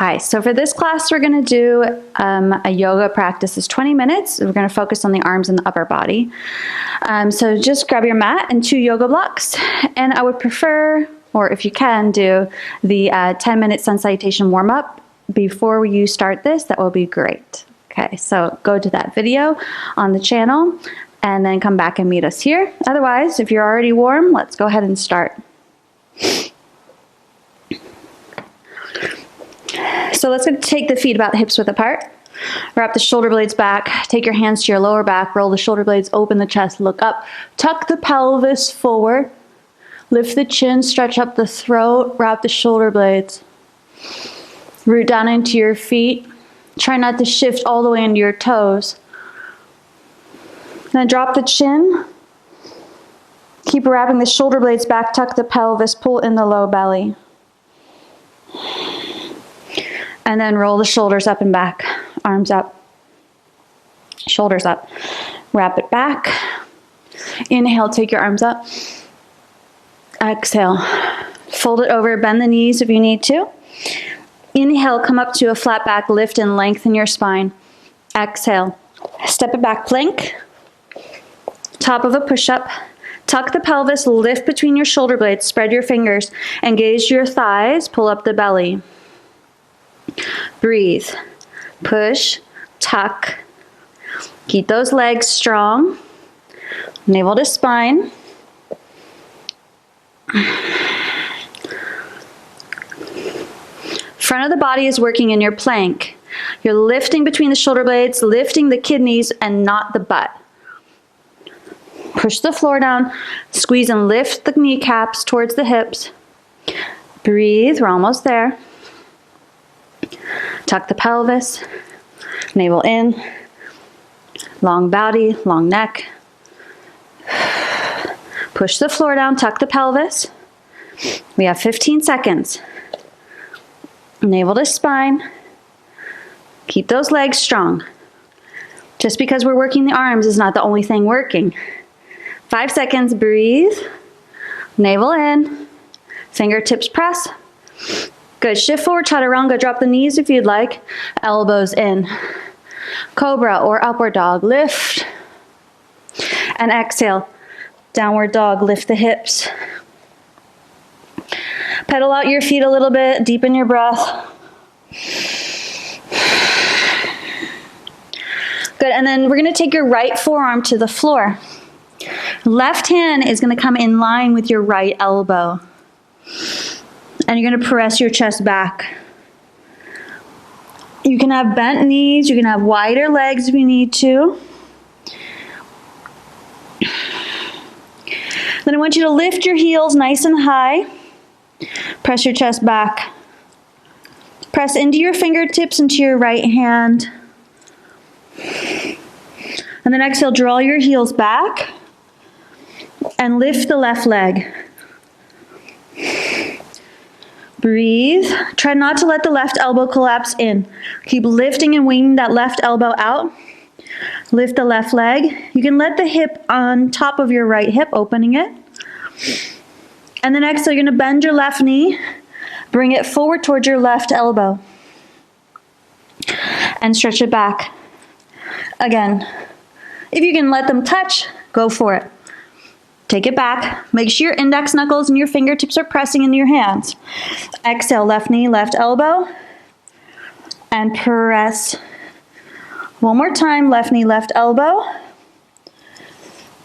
Hi, so for this class, we're going to do a yoga practice. It's 20 minutes. We're going to focus on the arms and the upper body. So just grab your mat and 2 yoga blocks. And I would prefer, or if you can, do the 10-minute sun salutation warm-up before you start this. That will be great. Okay, so go to that video on the channel and then come back and meet us here. Otherwise, if you're already warm, let's go ahead and start. So let's take the feet about hips width apart. Wrap the shoulder blades back. Take your hands to your lower back. Roll the shoulder blades, open the chest, look up. Tuck the pelvis forward. Lift the chin, stretch up the throat. Wrap the shoulder blades. Root down into your feet. Try not to shift all the way into your toes. Then drop the chin. Keep wrapping the shoulder blades back. Tuck the pelvis. Pull in the low belly. And then roll the shoulders up and back, arms up, shoulders up. Wrap it back. Inhale, take your arms up. Exhale, fold it over, bend the knees if you need to. Inhale, come up to a flat back, lift and lengthen your spine. Exhale, step it back, plank. Top of a push-up. Tuck the pelvis, lift between your shoulder blades, spread your fingers, engage your thighs, pull up the belly. Breathe, push, tuck. Keep those legs strong. Navel to spine. Front of the body is working in your plank. You're lifting between the shoulder blades, lifting the kidneys and not the butt. Push the floor down, squeeze and lift the kneecaps towards the hips. Breathe, we're almost there. Tuck the pelvis, navel in, long body, long neck. Push the floor down, tuck the pelvis. We have 15 seconds. Navel to spine. Keep those legs strong. Just because we're working the arms is not the only thing working. 5 seconds, breathe. Navel in, fingertips press. Good, shift forward, chaturanga, drop the knees if you'd like, elbows in. Cobra or upward dog, lift. And exhale, downward dog, lift the hips. Pedal out your feet a little bit, deepen your breath. Good, and then we're gonna take your right forearm to the floor. Left hand is gonna come in line with your right elbow. And you're going to press your chest back. You can have bent knees, you can have wider legs if you need to. Then I want you to lift your heels nice and high. Press your chest back. Press into your fingertips into your right hand. And then exhale, draw your heels back and lift the left leg. Breathe. Try not to let the left elbow collapse in. Keep lifting and winging that left elbow out. Lift the left leg. You can let the hip on top of your right hip, opening it. And then exhale, you're going to bend your left knee. Bring it forward towards your left elbow. And stretch it back. Again, if you can let them touch, go for it. Take it back. Make sure your index knuckles and your fingertips are pressing into your hands. Exhale, left knee, left elbow. And press. One more time, left knee, left elbow.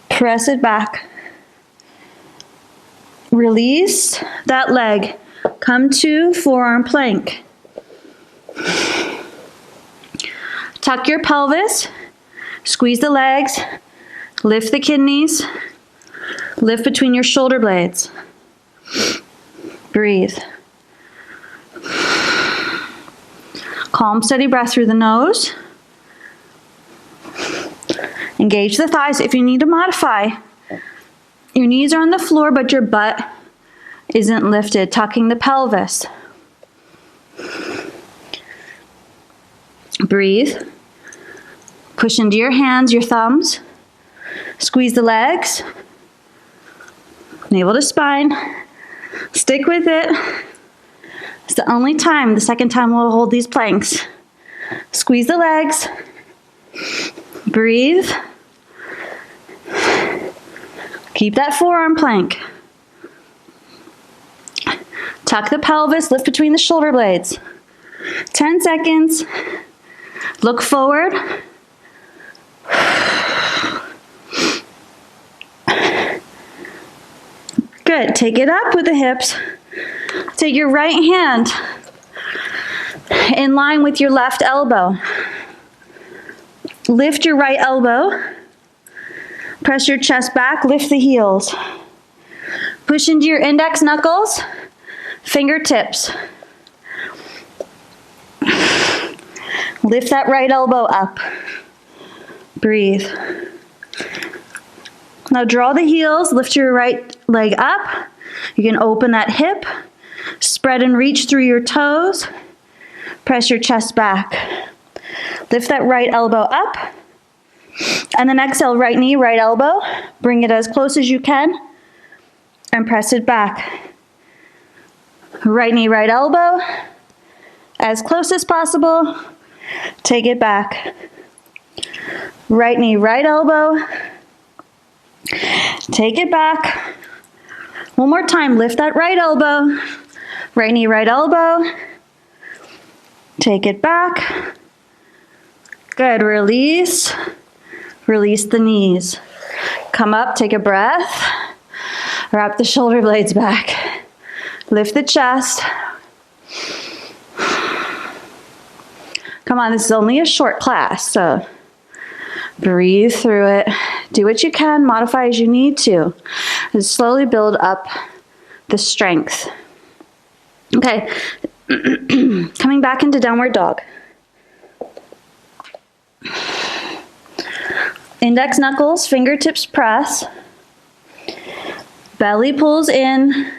Press it back. Release that leg. Come to forearm plank. Tuck your pelvis. Squeeze the legs. Lift the kidneys. Lift between your shoulder blades. Breathe. Calm, steady breath through the nose. Engage the thighs. If you need to modify, your knees are on the floor, but your butt isn't lifted. Tucking the pelvis. Breathe. Push into your hands, your thumbs. Squeeze the legs. Navel to spine. Stick with it. the only time. The second time we'll hold these planks. Squeeze the legs. Breathe. Keep that forearm plank. Tuck the pelvis, lift between the shoulder blades. 10 seconds. Look forward. Good. Take it up with the hips. Take your right hand in line with your left elbow. Lift your right elbow. Press your chest back, lift the heels. Push into your index knuckles, fingertips. Lift that right elbow up. Breathe. Now draw the heels, lift your right leg up. You can open that hip, spread and reach through your toes. Press your chest back. Lift that right elbow up. And then exhale, right knee, right elbow. Bring it as close as you can and press it back. Right knee, right elbow. As close as possible. Take it back. Right knee, right elbow. Take it back. One more time, lift that right elbow. Right knee, right elbow. Take it back. Good, release. Release the knees. Come up, take a breath. Wrap the shoulder blades back. Lift the chest. Come on, this is only a short class, so breathe through it. Do what you can, modify as you need to. And slowly build up the strength. Okay, coming back into downward dog. Index knuckles, fingertips press. Belly pulls in.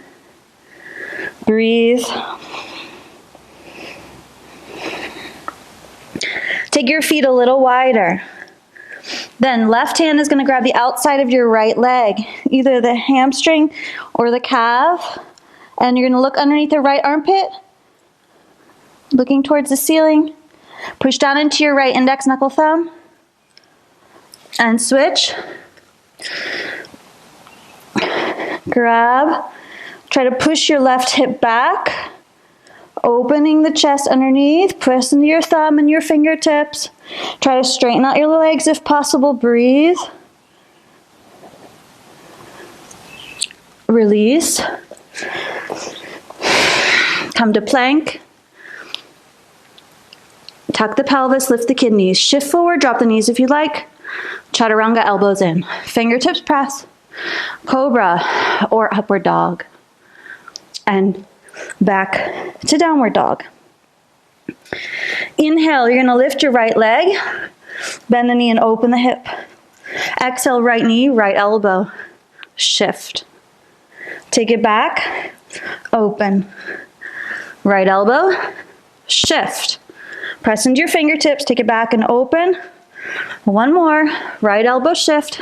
Breathe. Take your feet a little wider. Then left hand is going to grab the outside of your right leg, either the hamstring or the calf. And you're going to look underneath the right armpit, looking towards the ceiling. Push down into your right index knuckle thumb. And switch. Grab. Try to push your left hip back. Opening the chest underneath. Press into your thumb and your fingertips. Try to straighten out your legs if possible. Breathe. Release. Come to plank. Tuck the pelvis, lift the kidneys. Shift forward, drop the knees if you like. Chaturanga, elbows in. Fingertips press. Cobra or upward dog. And back to downward dog. Inhale, you're going to lift your right leg. Bend the knee and open the hip. Exhale, right knee, right elbow. Shift. Take it back. Open. Right elbow. Shift. Press into your fingertips. Take it back and open. One more. Right elbow shift.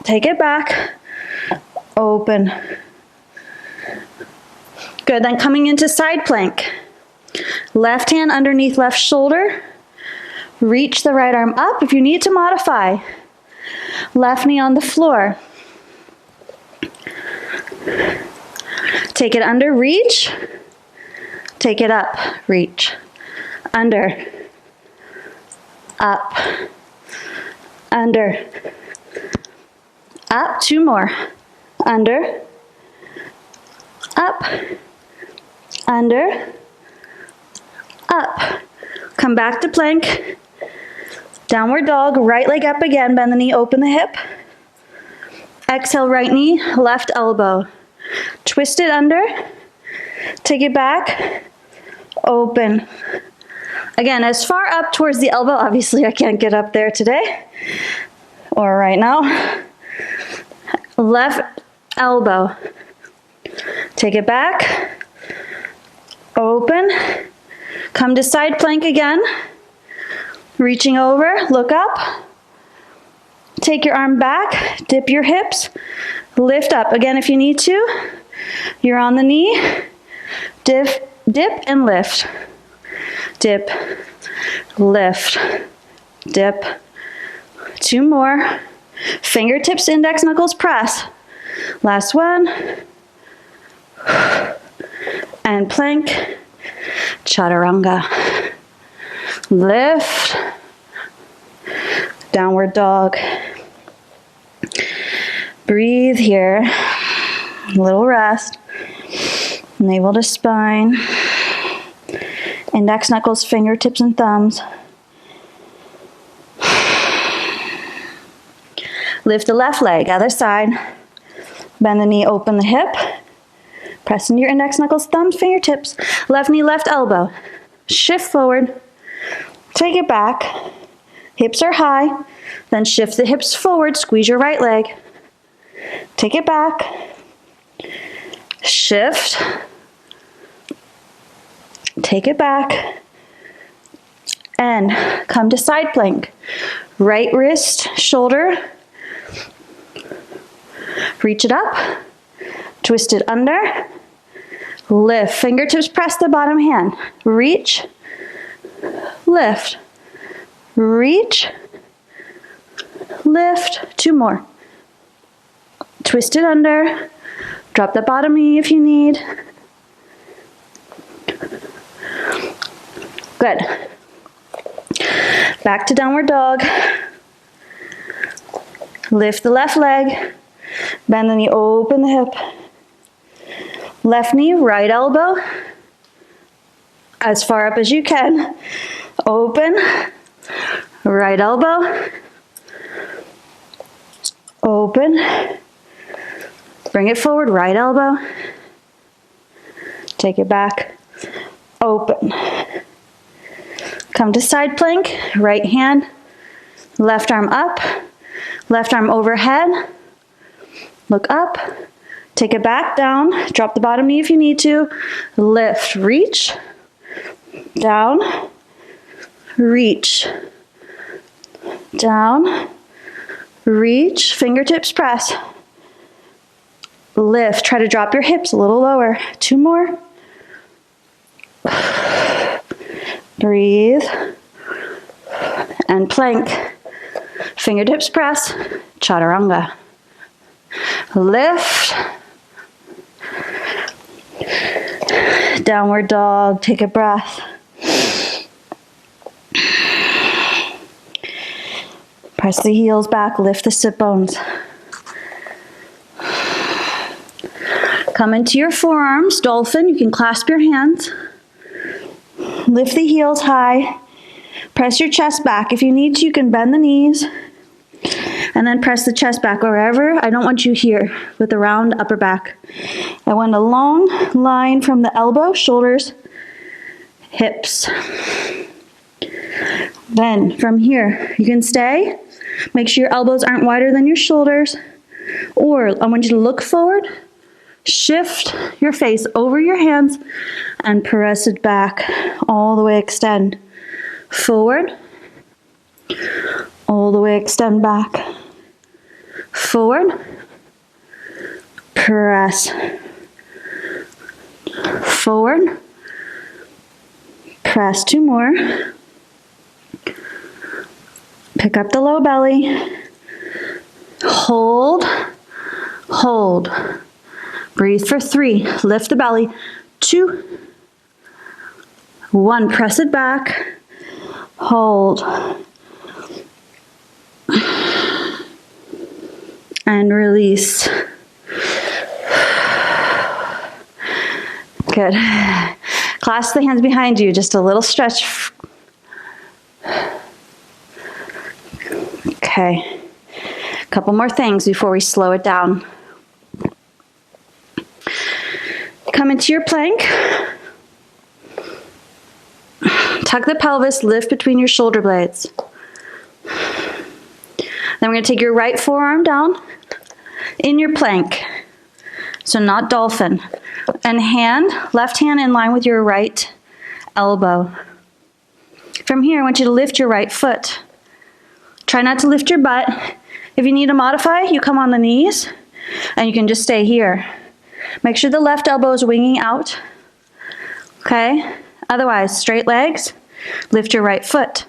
Take it back. Open. Good. Then coming into side plank. Left hand underneath left shoulder. Reach the right arm up if you need to modify. Left knee on the floor. Take it under, reach. Take it up, reach. Under. Up. Under. Up, two more. Under. Up. Under. Up. Come back to plank. Downward dog, right leg up again, bend the knee, open the hip. Exhale, right knee, left elbow. Twist it under. Take it back. Open. Again, as far up towards the elbow, obviously I can't get up there today or right now. Left elbow. Take it back. Open. Come to side plank again. Reaching over, look up. Take your arm back, dip your hips, lift up. Again, if you need to, you're on the knee. Dip and lift. Dip, lift, dip. 2 more. Fingertips, index, knuckles, press. Last one. And plank, chaturanga. Lift, downward dog. Breathe here. A little rest. Navel to spine. Index, knuckles, fingertips, and thumbs. Lift the left leg, other side. Bend the knee, open the hip. Press into your index, knuckles, thumbs, fingertips. Left knee, left elbow. Shift forward. Take it back. Hips are high. Then shift the hips forward. Squeeze your right leg. Take it back. Shift. Take it back. And come to side plank. Right wrist, shoulder. Reach it up. Twist it under. Lift. Fingertips press the bottom hand. Reach. Lift. Reach. Lift. 2 more. Twist it under. Drop the bottom knee if you need. Good. Back to downward dog. Lift the left leg. Bend the knee, open the hip. Left knee, right elbow. As far up as you can. Open. Right elbow. Open. Bring it forward, right elbow. Take it back. Open. Come to side plank, right hand, left arm up, left arm overhead. Look up, take it back, down, drop the bottom knee if you need to. Lift, reach, down, reach, down, reach, fingertips press. Lift, try to drop your hips a little lower. 2 more. Breathe. And plank. Fingertips press. Chaturanga. Lift. Downward dog. Take a breath. Press the heels back. Lift the sit bones. Come into your forearms, dolphin. You can clasp your hands. Lift the heels high. Press your chest back. If you need to, you can bend the knees. And then press the chest back wherever. I don't want you here with a round upper back. I want a long line from the elbow, shoulders, hips. Then from here, you can stay. Make sure your elbows aren't wider than your shoulders. Or I want you to look forward. Shift your face over your hands and press it back. All the way extend. Forward. All the way extend back. Forward. Press. Forward. Press 2 more. Pick up the low belly. Hold. Hold. Breathe for 3. Lift the belly. 2. 1. Press it back. Hold. And release. Good. Clasp the hands behind you. Just a little stretch. Okay. A couple more things before we slow it down. Come into your plank. Tuck the pelvis, lift between your shoulder blades. Then we're going to take your right forearm down in your plank. So not dolphin. And left hand in line with your right elbow. From here, I want you to lift your right foot. Try not to lift your butt. If you need to modify, you come on the knees and you can just stay here. Make sure the left elbow is winging out. Okay? Otherwise, straight legs, lift your right foot.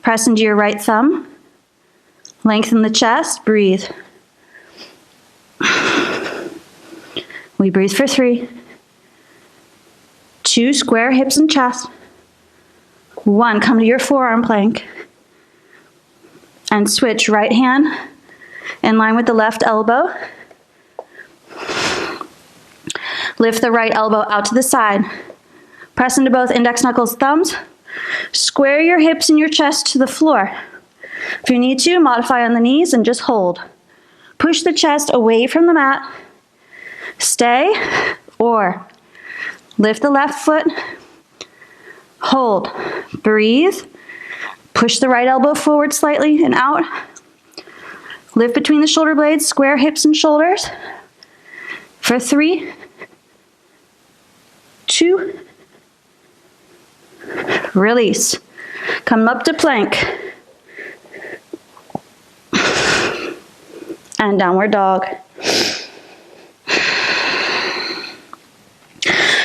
Press into your right thumb. Lengthen the chest, breathe. We breathe for 3. 2, square hips and chest. 1, come to your forearm plank. And switch right hand in line with the left elbow. Lift the right elbow out to the side. Press into both index knuckles, thumbs. Square your hips and your chest to the floor. If you need to, modify on the knees and just hold. Push the chest away from the mat. Stay, or lift the left foot. Hold. Breathe. Push the right elbow forward slightly and out. Lift between the shoulder blades, square hips and shoulders. For 3, 2, release. Come up to plank. And downward dog.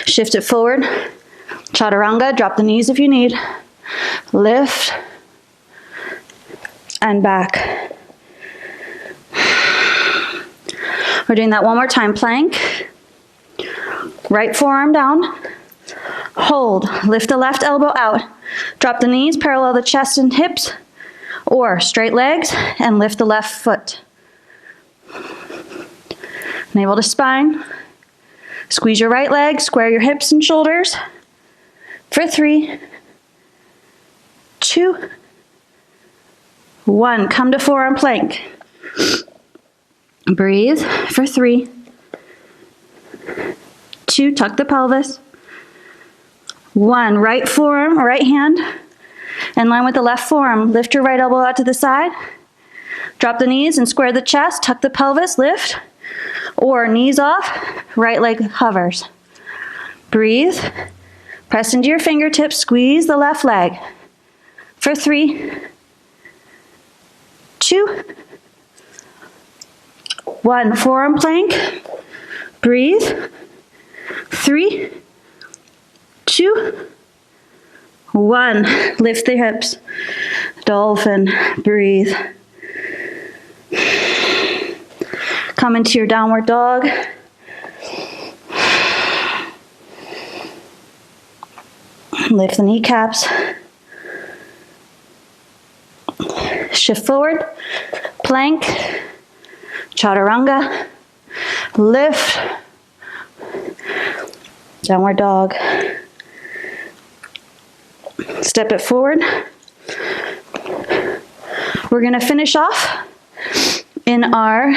Shift it forward. Chaturanga, drop the knees if you need. Lift. And back. We're doing that one more time. Plank. Right forearm down. Hold. Lift the left elbow out. Drop the knees, parallel the chest and hips. Or straight legs and lift the left foot. Navel to spine. Squeeze your right leg, square your hips and shoulders. For 3, 2, 1. Come to forearm plank. Breathe for 3, 2. Tuck the pelvis. 1. Right forearm, right hand. In line with the left forearm, lift your right elbow out to the side. Drop the knees and square the chest. Tuck the pelvis, lift. Or knees off, right leg hovers. Breathe. Press into your fingertips, squeeze the left leg. For 3, 2, 1. Forearm plank. Breathe. 3, 2, 1. Lift the hips. Dolphin. Breathe. Come into your downward dog. Lift the kneecaps. Shift forward. Plank. Chaturanga. Lift. Downward dog. Step it forward. We're going to finish off in our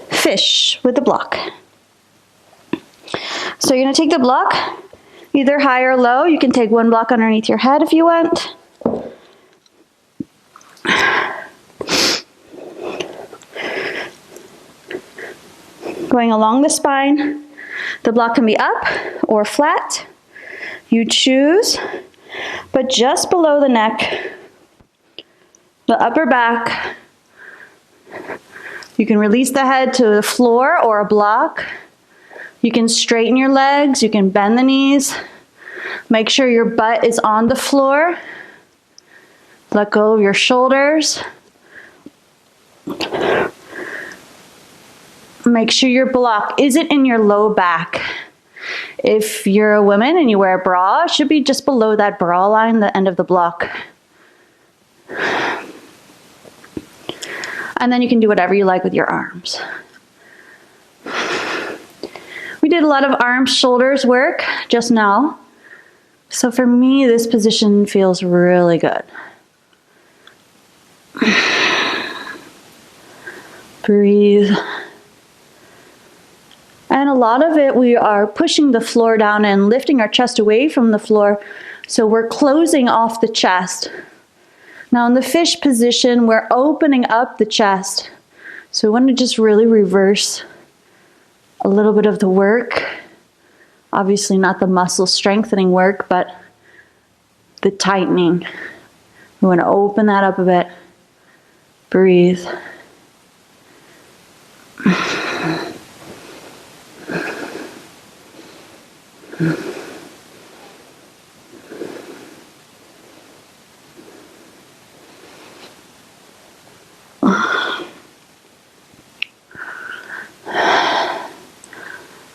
fish with the block. So you're going to take the block either high or low. You can take one block underneath your head if you want. Going along the spine. The block can be up or flat. You choose, but just below the neck, the upper back. You can release the head to the floor or a block. You can straighten your legs. You can bend the knees. Make sure your butt is on the floor. Let go of your shoulders. Make sure your block isn't in your low back. If you're a woman and you wear a bra, it should be just below that bra line, the end of the block. And then you can do whatever you like with your arms. We did a lot of arms, shoulders work just now. So for me, this position feels really good. Breathe. And a lot of it, we are pushing the floor down and lifting our chest away from the floor. So we're closing off the chest. Now in the fish position, we're opening up the chest. So we want to just really reverse a little bit of the work. Obviously not the muscle strengthening work, but the tightening. We want to open that up a bit. Breathe.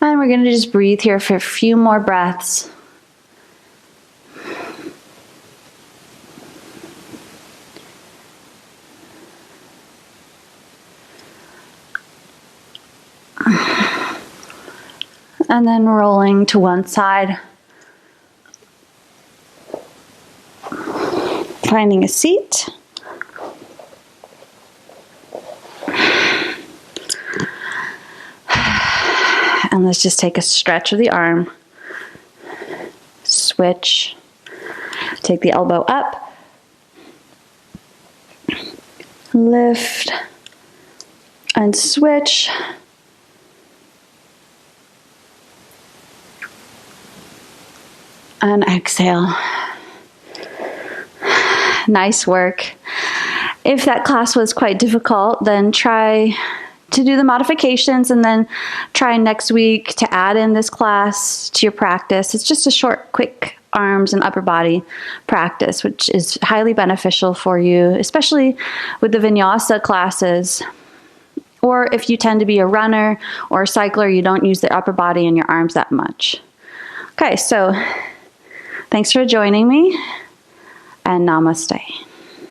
And we're going to just breathe here for a few more breaths. And then rolling to one side. Finding a seat. And let's just take a stretch of the arm. Switch. Take the elbow up. Lift. And switch. And exhale. Nice work. If that class was quite difficult, then try to do the modifications and then try next week to add in this class to your practice. It's just a short, quick arms and upper body practice, which is highly beneficial for you, especially with the Vinyasa classes. Or if you tend to be a runner or a cycler, you don't use the upper body and your arms that much. Okay, so thanks for joining me, and namaste.